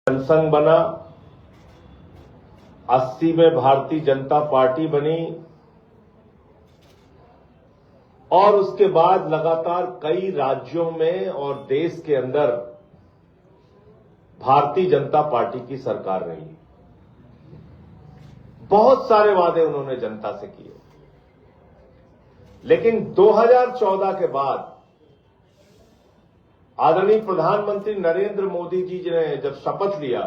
जनसंघ बना, 80 में भारतीय जनता पार्टी बनी और उसके बाद लगातार कई राज्यों में और देश के अंदर भारतीय जनता पार्टी की सरकार रही। बहुत सारे वादे उन्होंने जनता से किए, लेकिन 2014 के बाद आदरणीय प्रधानमंत्री नरेंद्र मोदी जी ने जब शपथ लिया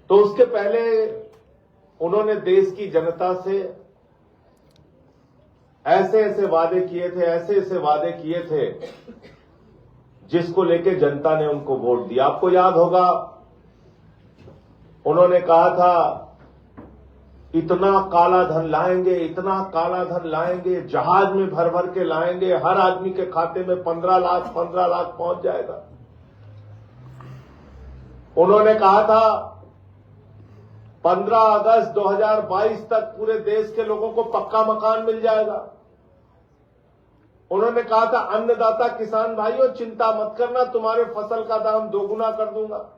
तो उसके पहले उन्होंने देश की जनता से ऐसे वादे किए थे जिसको लेके जनता ने उनको वोट दिया। आपको याद होगा, उन्होंने कहा था इतना काला धन लाएंगे, जहाज में भर भर के लाएंगे, हर आदमी के खाते में 15 लाख पहुंच जाएगा। उन्होंने कहा था 15 अगस्त 2022 तक पूरे देश के लोगों को पक्का मकान मिल जाएगा। उन्होंने कहा था अन्नदाता किसान भाइयों, चिंता मत करना, तुम्हारे फसल का दाम दोगुना कर दूंगा।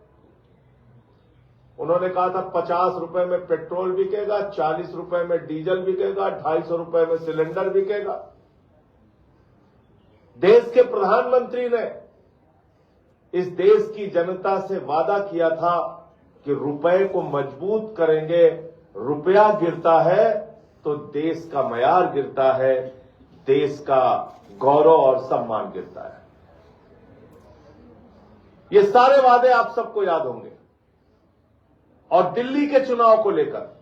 उन्होंने कहा था 50 रुपए में पेट्रोल बिकेगा, 40 रुपए में डीजल बिकेगा, 250 रुपए में सिलेंडर बिकेगा। देश के प्रधानमंत्री ने इस देश की जनता से वादा किया था कि रुपए को मजबूत करेंगे। रुपया गिरता है तो देश का मयार गिरता है, देश का गौरव और सम्मान गिरता है। ये सारे वादे आप सबको याद होंगे। और दिल्ली के चुनाव को लेकर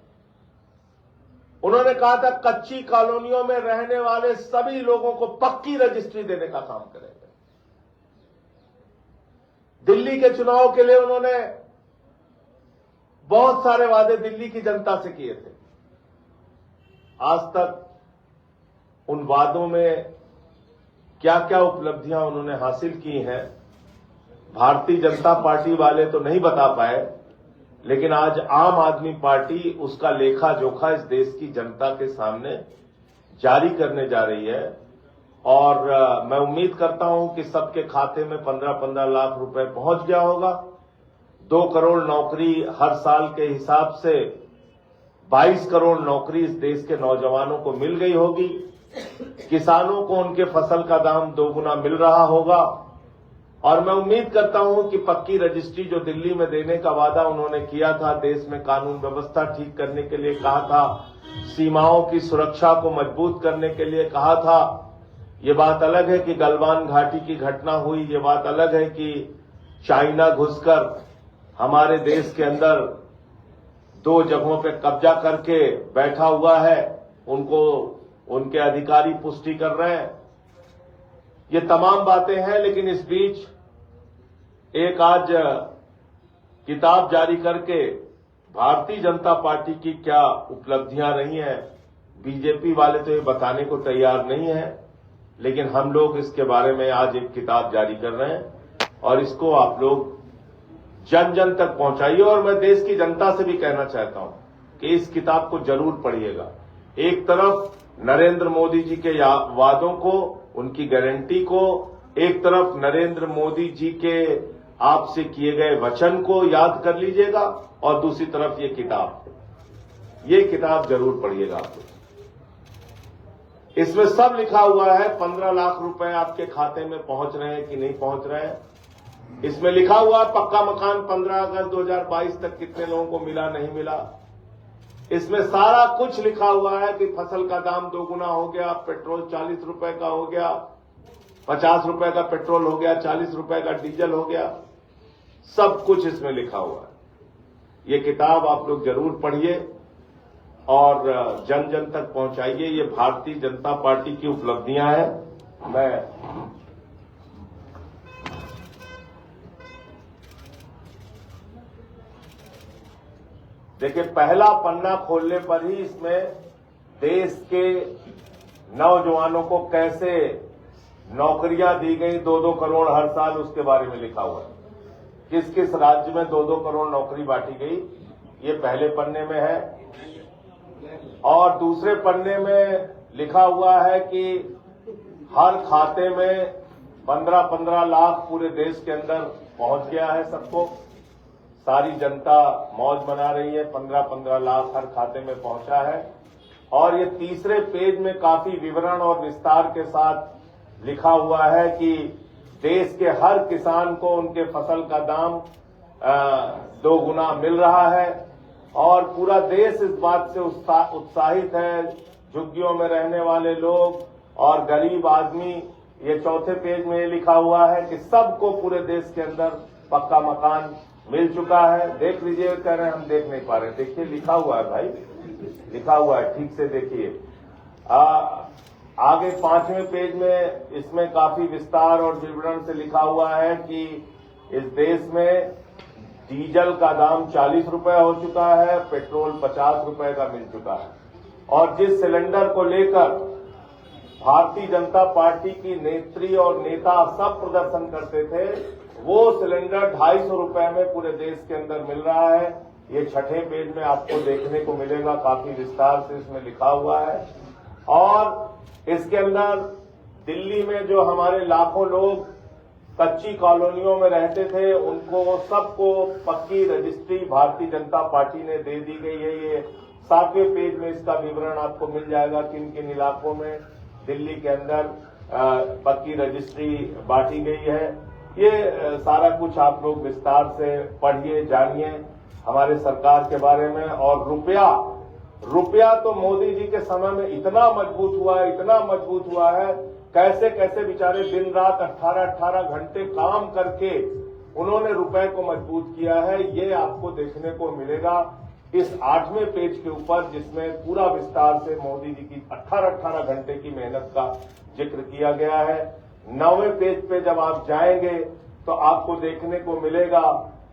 उन्होंने कहा था कच्ची कॉलोनियों में रहने वाले सभी लोगों को पक्की रजिस्ट्री देने का काम करेंगे। दिल्ली के चुनाव के लिए उन्होंने बहुत सारे वादे दिल्ली की जनता से किए थे। आज तक उन वादों में क्या क्या उपलब्धियां उन्होंने हासिल की हैं, भारतीय जनता पार्टी वाले तो नहीं बता पाए, लेकिन आज आम आदमी पार्टी उसका लेखा जोखा इस देश की जनता के सामने जारी करने जा रही है। और मैं उम्मीद करता हूं कि सबके खाते में 15-15 लाख रुपए पहुंच गया होगा। 2 करोड़ नौकरी हर साल के हिसाब से 22 करोड़ नौकरी इस देश के नौजवानों को मिल गई होगी। किसानों को उनके फसल का दाम दोगुना मिल रहा होगा। और मैं उम्मीद करता हूं कि पक्की रजिस्ट्री जो दिल्ली में देने का वादा उन्होंने किया था, देश में कानून व्यवस्था ठीक करने के लिए कहा था, सीमाओं की सुरक्षा को मजबूत करने के लिए कहा था। ये बात अलग है कि गलवान घाटी की घटना हुई, ये बात अलग है कि चाइना घुसकर हमारे देश के अंदर 2 जगहों पे कब्जा करके बैठा हुआ है, उनको उनके अधिकारी पुष्टि कर रहे हैं। ये तमाम बातें हैं, लेकिन इस बीच एक आज किताब जारी करके भारतीय जनता पार्टी की क्या उपलब्धियां रही हैं, बीजेपी वाले तो ये बताने को तैयार नहीं है, लेकिन हम लोग इसके बारे में आज एक किताब जारी कर रहे हैं और इसको आप लोग जन जन तक पहुंचाइए। और मैं देश की जनता से भी कहना चाहता हूं कि इस किताब को जरूर पढ़िएगा। एक तरफ नरेंद्र मोदी जी के वादों को, उनकी गारंटी को, एक तरफ नरेंद्र मोदी जी के आपसे किए गए वचन को याद कर लीजिएगा और दूसरी तरफ ये किताब जरूर पढ़िएगा आप लोग। इसमें सब लिखा हुआ है, 15 लाख रुपए आपके खाते में पहुंच रहे हैं कि नहीं पहुंच रहे हैं। इसमें लिखा हुआ पक्का मकान 15 अगस्त 2022 तक कितने लोगों को मिला, नहीं मिला। इसमें सारा कुछ लिखा हुआ है कि फसल का दाम दोगुना हो गया, पेट्रोल 40 रुपए का हो गया, 50 रुपए का पेट्रोल हो गया, 40 रुपए का डीजल हो गया, सब कुछ इसमें लिखा हुआ है। ये किताब आप लोग जरूर पढ़िए और जन जन तक पहुंचाइए। ये भारतीय जनता पार्टी की उपलब्धियां हैं। मैं देखिए, पहला पन्ना खोलने पर ही इसमें देश के नौजवानों को कैसे नौकरियां दी गई, 2-2 करोड़ हर साल, उसके बारे में लिखा हुआ है। किस किस राज्य में 2-2 करोड़ नौकरी बांटी गई, ये पहले पन्ने में है। और दूसरे पन्ने में लिखा हुआ है कि हर खाते में 15-15 लाख पूरे देश के अंदर पहुंच गया है सबको। सारी जनता मौज मना रही है। 15-15 लाख हर खाते में पहुंचा है। और ये तीसरे पेज में काफी विवरण और विस्तार के साथ लिखा हुआ है कि देश के हर किसान को उनके फसल का दाम 2 गुना मिल रहा है और पूरा देश इस बात से उत्साहित है। झुग्गियों में रहने वाले लोग और गरीब आदमी, ये चौथे पेज में ये लिखा हुआ है कि सबको पूरे देश के अंदर पक्का मकान मिल चुका है। देख लीजिए, कह रहे हैं हम देख नहीं पा रहे। देखिए लिखा हुआ है भाई, लिखा हुआ है, ठीक से देखिए। आगे 5वें पेज में इसमें काफी विस्तार और विवरण से लिखा हुआ है कि इस देश में डीजल का दाम 40 रुपए हो चुका है, पेट्रोल 50 रुपए का मिल चुका है। और जिस सिलेंडर को लेकर भारतीय जनता पार्टी की नेत्री और नेता सब प्रदर्शन करते थे, वो सिलेंडर 250 रुपए में पूरे देश के अंदर मिल रहा है। ये 6ठे पेज में आपको देखने को मिलेगा, काफी विस्तार से इसमें लिखा हुआ है। और इसके अंदर दिल्ली में जो हमारे लाखों लोग कच्ची कॉलोनियों में रहते थे, उनको सबको पक्की रजिस्ट्री भारतीय जनता पार्टी ने दे दी गई है। ये 7वें पेज में इसका विवरण आपको मिल जाएगा, किन किन इलाकों में दिल्ली के अंदर पक्की रजिस्ट्री बांटी गई है। ये सारा कुछ आप लोग विस्तार से पढ़िए, जानिए हमारे सरकार के बारे में। और रुपया तो मोदी जी के समय में इतना मजबूत हुआ है, इतना मजबूत हुआ है, कैसे कैसे बेचारे दिन रात 18-18 घंटे काम करके उन्होंने रुपए को मजबूत किया है। ये आपको देखने को मिलेगा इस 8वें पेज के ऊपर, जिसमें पूरा विस्तार से मोदी जी की 18-18 घंटे की मेहनत का जिक्र किया गया है। 9वें पेज पे जब आप जाएंगे तो आपको देखने को मिलेगा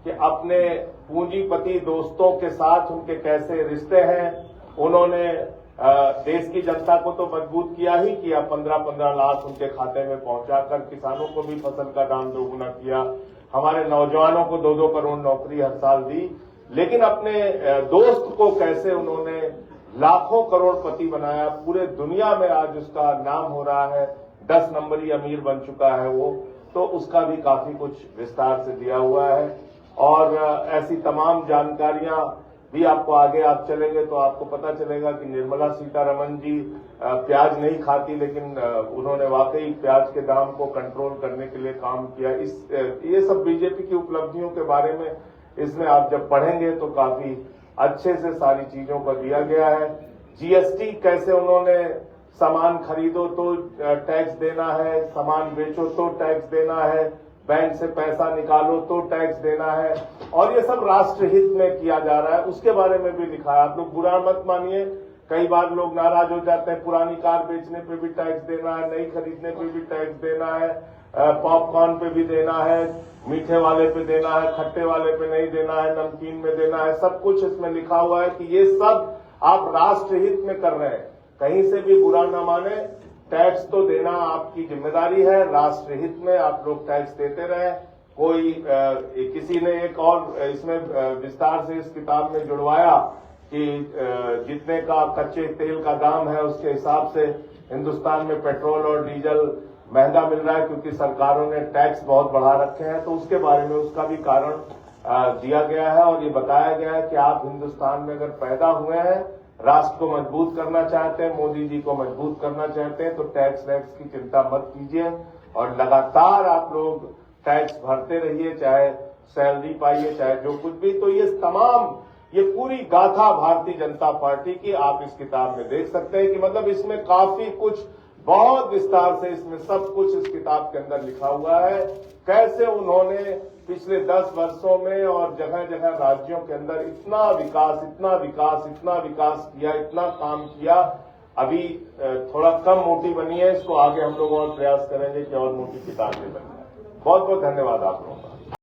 कि अपने पूंजीपति दोस्तों के साथ उनके कैसे रिश्ते हैं। उन्होंने देश की जनता को तो मजबूत किया ही किया, 15-15 लाख उनके खाते में पहुंचाकर किसानों को भी फसल का दाम 2 गुना किया, हमारे नौजवानों को 2-2 करोड़ नौकरी हर साल दी। लेकिन अपने दोस्त को कैसे उन्होंने लाखों करोड़पति बनाया, पूरे दुनिया में आज उसका नाम हो रहा है, 10 नंबरी अमीर बन चुका है वो। तो उसका भी काफी कुछ विस्तार से दिया हुआ है। और ऐसी तमाम जानकारियां भी आपको आगे आप चलेंगे तो आपको पता चलेगा कि निर्मला सीतारमण जी प्याज नहीं खाती, लेकिन उन्होंने वाकई प्याज के दाम को कंट्रोल करने के लिए काम किया। ये सब बीजेपी की उपलब्धियों के बारे में इसमें आप जब पढ़ेंगे तो काफी अच्छे से सारी चीजों को दिया गया है। जीएसटी कैसे उन्होंने सामान खरीदो तो टैक्स देना है, सामान बेचो तो टैक्स देना है, बैंक से पैसा निकालो तो टैक्स देना है, और ये सब राष्ट्रहित में किया जा रहा है, उसके बारे में भी लिखा है। आप लोग बुरा मत मानिए, कई बार लोग नाराज हो जाते हैं, पुरानी कार बेचने पे भी टैक्स देना है, नई खरीदने पे भी टैक्स देना है, पॉपकॉर्न पे भी देना है, मीठे वाले पे देना है, खट्टे वाले पे नहीं देना है, नमकीन में देना है, सब कुछ इसमें लिखा हुआ है कि ये सब आप राष्ट्रहित में कर रहे हैं। कहीं से भी बुरा न माने, टैक्स तो देना आपकी जिम्मेदारी है, राष्ट्रहित में आप लोग टैक्स देते रहे। कोई किसी ने एक और इसमें विस्तार से इस किताब में जुड़वाया कि जितने का कच्चे तेल का दाम है उसके हिसाब से हिंदुस्तान में पेट्रोल और डीजल महंगा मिल रहा है क्योंकि सरकारों ने टैक्स बहुत बढ़ा रखे हैं। तो उसके बारे में उसका भी कारण दिया गया है और ये बताया गया है कि आप हिंदुस्तान में अगर पैदा हुए हैं, राष्ट्र को मजबूत करना चाहते हैं, मोदी जी को मजबूत करना चाहते हैं, तो टैक्स वैक्स की चिंता मत कीजिए और लगातार आप लोग टैक्स भरते रहिए, चाहे सैलरी पाइए, चाहे जो कुछ भी। तो ये पूरी गाथा भारतीय जनता पार्टी की आप इस किताब में देख सकते हैं कि मतलब इसमें काफी कुछ बहुत विस्तार से इसमें सब कुछ इस किताब के अंदर लिखा हुआ है। कैसे उन्होंने पिछले 10 वर्षों में और जगह जगह राज्यों के अंदर इतना विकास किया, इतना काम किया। अभी थोड़ा कम मोटी बनी है, इसको आगे हम लोग और प्रयास करेंगे कि और मोटी किताबें बन जाए। बहुत बहुत धन्यवाद आप लोगों का।